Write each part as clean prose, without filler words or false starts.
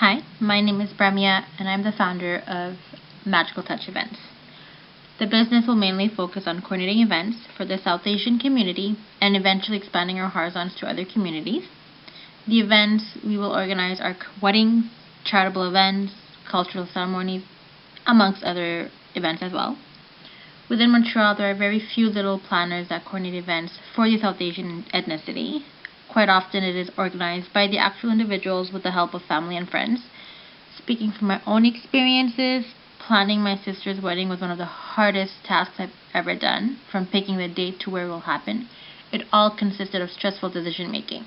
Hi, my name is Bremia and I'm the founder of Magical Touch Events. The business will mainly focus on coordinating events for the South Asian community and eventually expanding our horizons to other communities. The events we will organize are weddings, charitable events, cultural ceremonies, amongst other events as well. Within Montreal, there are very few little planners that coordinate events for the South Asian ethnicity. Quite often it is organized by the actual individuals with the help of family and friends. Speaking from my own experiences, planning my sister's wedding was one of the hardest tasks I've ever done, from picking the date to where it will happen. It all consisted of stressful decision making.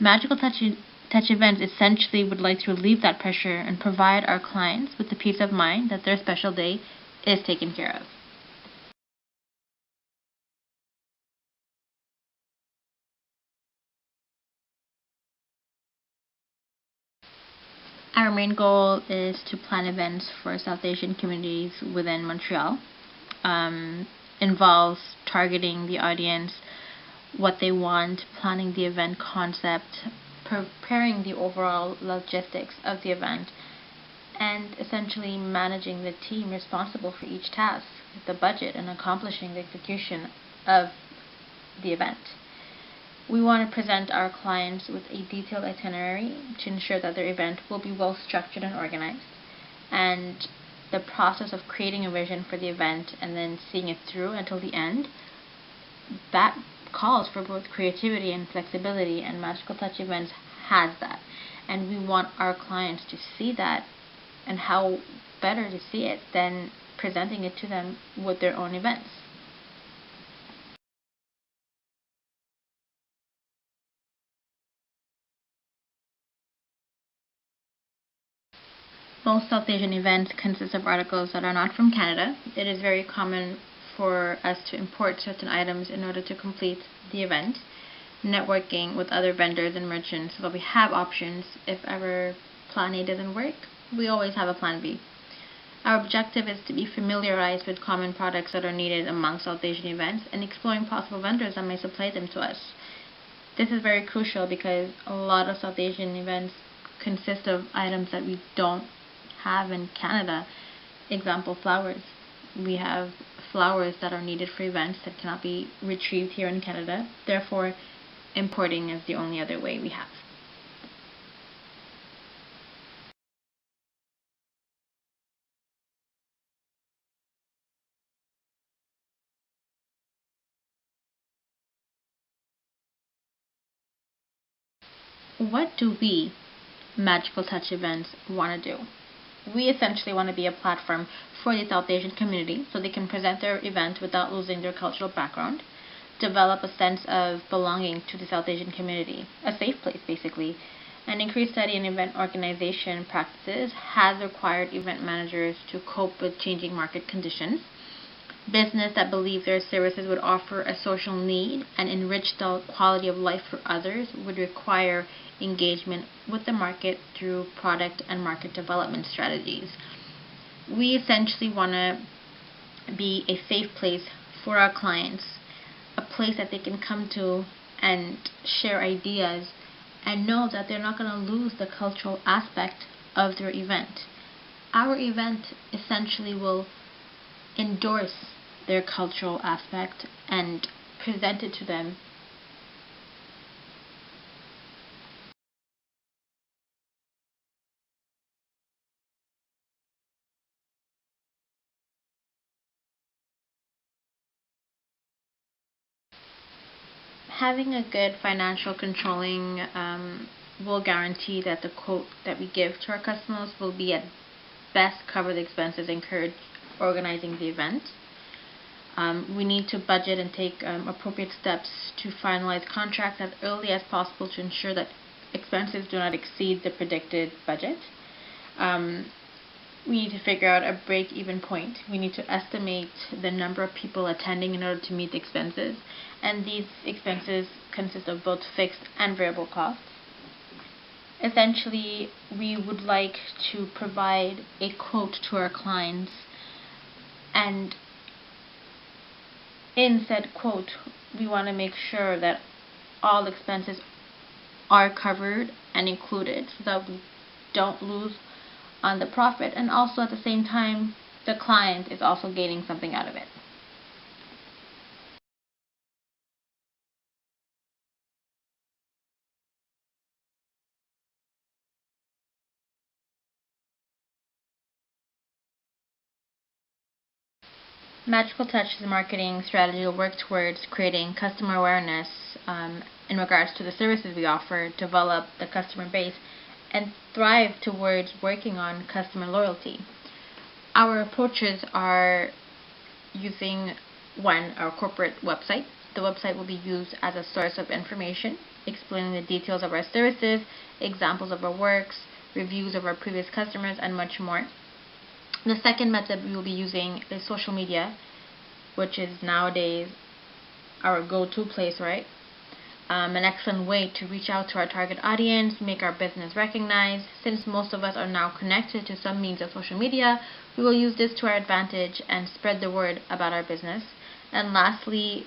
Magical Touch Events essentially would like to relieve that pressure and provide our clients with the peace of mind that their special day is taken care of. Our main goal is to plan events for South Asian communities within Montreal. Involves targeting the audience, what they want, planning the event concept, preparing the overall logistics of the event, and essentially managing the team responsible for each task, the budget, and accomplishing the execution of the event. We want to present our clients with a detailed itinerary to ensure that their event will be well structured and organized. And the process of creating a vision for the event and then seeing it through until the end, that calls for both creativity and flexibility, and Magical Touch Events has that. And we want our clients to see that, and how better to see it than presenting it to them with their own events. Most South Asian events consist of articles that are not from Canada. It is very common for us to import certain items in order to complete the event. Networking with other vendors and merchants so that we have options if ever plan A doesn't work. We always have a plan B. Our objective is to be familiarized with common products that are needed among South Asian events and exploring possible vendors that may supply them to us. This is very crucial because a lot of South Asian events consist of items that we don't have in Canada. Example, flowers. We have flowers that are needed for events that cannot be retrieved here in Canada. Therefore, importing is the only other way we have. What do we, Magical Touch Events, want to do? We essentially want to be a platform for the South Asian community so they can present their event without losing their cultural background, develop a sense of belonging to the South Asian community, a safe place basically, and increased study in event organization practices has required event managers to cope with changing market conditions. Business that believe their services would offer a social need and enrich the quality of life for others would require engagement with the market through product and market development strategies. We essentially want to be a safe place for our clients, a place that they can come to and share ideas and know that they're not going to lose the cultural aspect of their event. Our event essentially will endorse their cultural aspect and present it to them. Having a good financial controlling will guarantee that the quote that we give to our customers will be at best cover the expenses incurred organizing the event. We need to budget and take appropriate steps to finalize contracts as early as possible to ensure that expenses do not exceed the predicted budget. We need to figure out a break-even point. We need to estimate the number of people attending in order to meet the expenses, and these expenses consist of both fixed and variable costs. Essentially, we would like to provide a quote to our clients, and in said quote, we want to make sure that all expenses are covered and included so that don't lose on the profit, and also at the same time the client is also gaining something out of it. Magical Touch's marketing strategy will work towards creating customer awareness in regards to the services we offer, develop the customer base, and thrive towards working on customer loyalty. Our approaches are using our corporate website. The website will be used as a source of information, explaining the details of our services, examples of our works, reviews of our previous customers, and much more. The second method we will be using is social media, which is nowadays our go-to place, right? An excellent way to reach out to our target audience, make our business recognized. Since most of us are now connected to some means of social media, we will use this to our advantage and spread the word about our business. And lastly,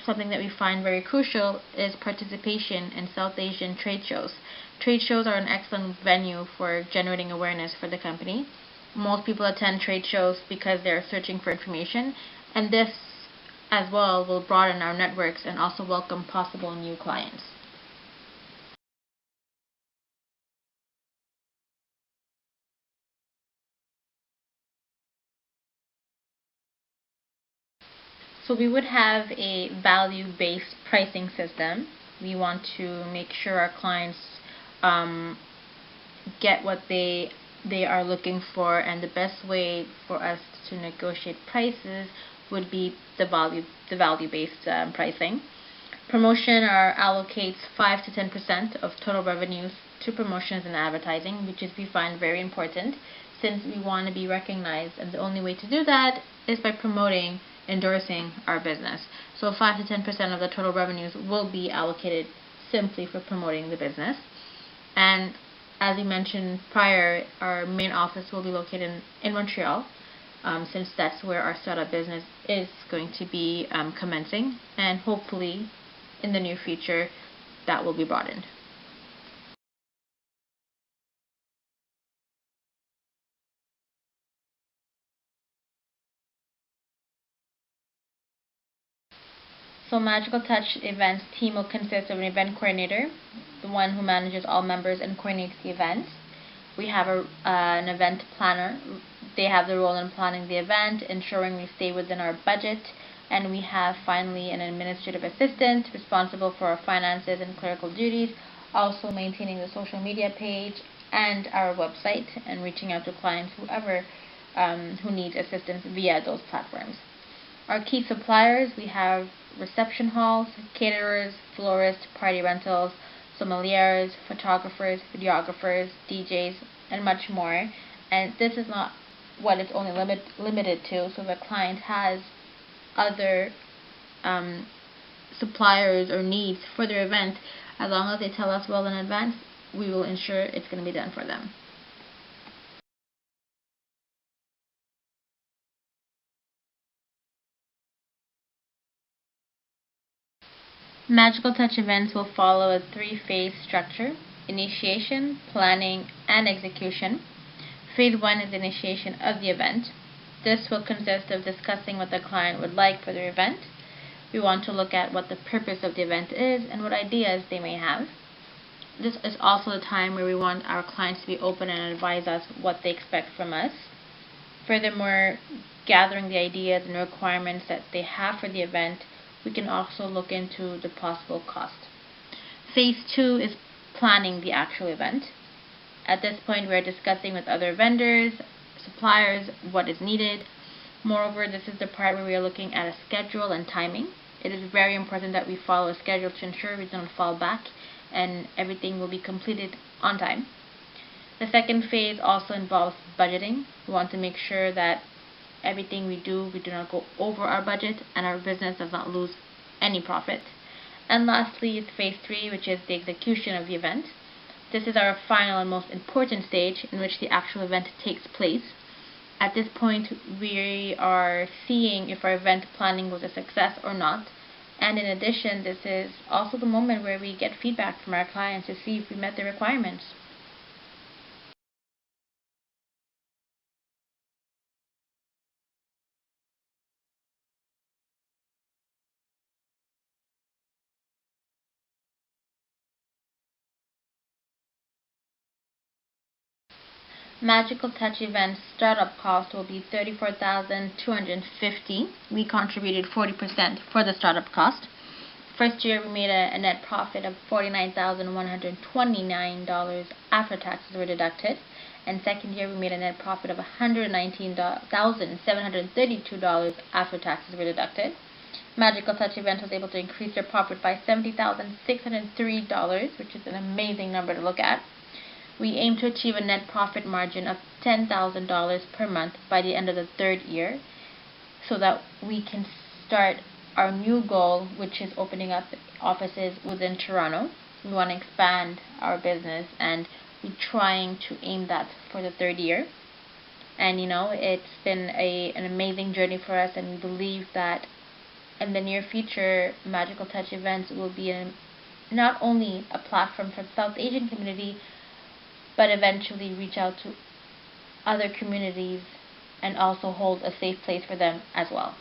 something that we find very crucial is participation in South Asian trade shows. Trade shows are an excellent venue for generating awareness for the company. Most people attend trade shows because they're searching for information, and this as well will broaden our networks and also welcome possible new clients. So we would have a value-based pricing system. We want to make sure our clients get what they are looking for, and the best way for us to negotiate prices would be the value-based pricing. Promotion allocates 5 to 10% of total revenues to promotions and advertising, which we find very important since we want to be recognized, and the only way to do that is by endorsing our business. So 5 to 10% of the total revenues will be allocated simply for promoting the business. And as we mentioned prior, our main office will be located in Montreal, since that's where our startup business is going to be commencing, and hopefully in the near future that will be broadened. So Magical Touch Events team will consist of an event coordinator, the one who manages all members and coordinates the events. We have an event planner. They have the role in planning the event, ensuring we stay within our budget, and we have finally an administrative assistant responsible for our finances and clerical duties, also maintaining the social media page and our website and reaching out to clients who needs assistance via those platforms. Our key suppliers, we have reception halls, caterers, florists, party rentals, sommeliers, photographers, videographers, DJs, and much more. And this is not what it's only limited to, so the client has other suppliers or needs for their event. As long as they tell us well in advance, we will ensure it's going to be done for them. Magical Touch events will follow a 3-phase structure: initiation, planning, and execution. Phase 1 is initiation of the event. This will consist of discussing what the client would like for their event. We want to look at what the purpose of the event is and what ideas they may have. This is also the time where we want our clients to be open and advise us what they expect from us. Furthermore, gathering the ideas and requirements that they have for the event, we can also look into the possible cost. Phase 2 is planning the actual event. At this point, we are discussing with other vendors, suppliers, what is needed. Moreover, this is the part where we are looking at a schedule and timing. It is very important that we follow a schedule to ensure we don't fall back and everything will be completed on time. The second phase also involves budgeting. We want to make sure that everything we do not go over our budget and our business does not lose any profit. And lastly is phase 3, which is the execution of the event. This is our final and most important stage in which the actual event takes place. At this point, we are seeing if our event planning was a success or not. And in addition, this is also the moment where we get feedback from our clients to see if we met the requirements. Magical Touch Events startup cost will be $34,250. We contributed 40% for the startup cost. First year we made a net profit of $49,129 after taxes were deducted. And second year we made a net profit of $119,732 after taxes were deducted. Magical Touch Events was able to increase their profit by $70,603, which is an amazing number to look at. We aim to achieve a net profit margin of $10,000 per month by the end of the third year, so that we can start our new goal, which is opening up offices within Toronto. We want to expand our business, and we're trying to aim that for the third year. And it's been an amazing journey for us, and we believe that in the near future, Magical Touch Events will be not only a platform for the South Asian community, but eventually reach out to other communities and also hold a safe place for them as well.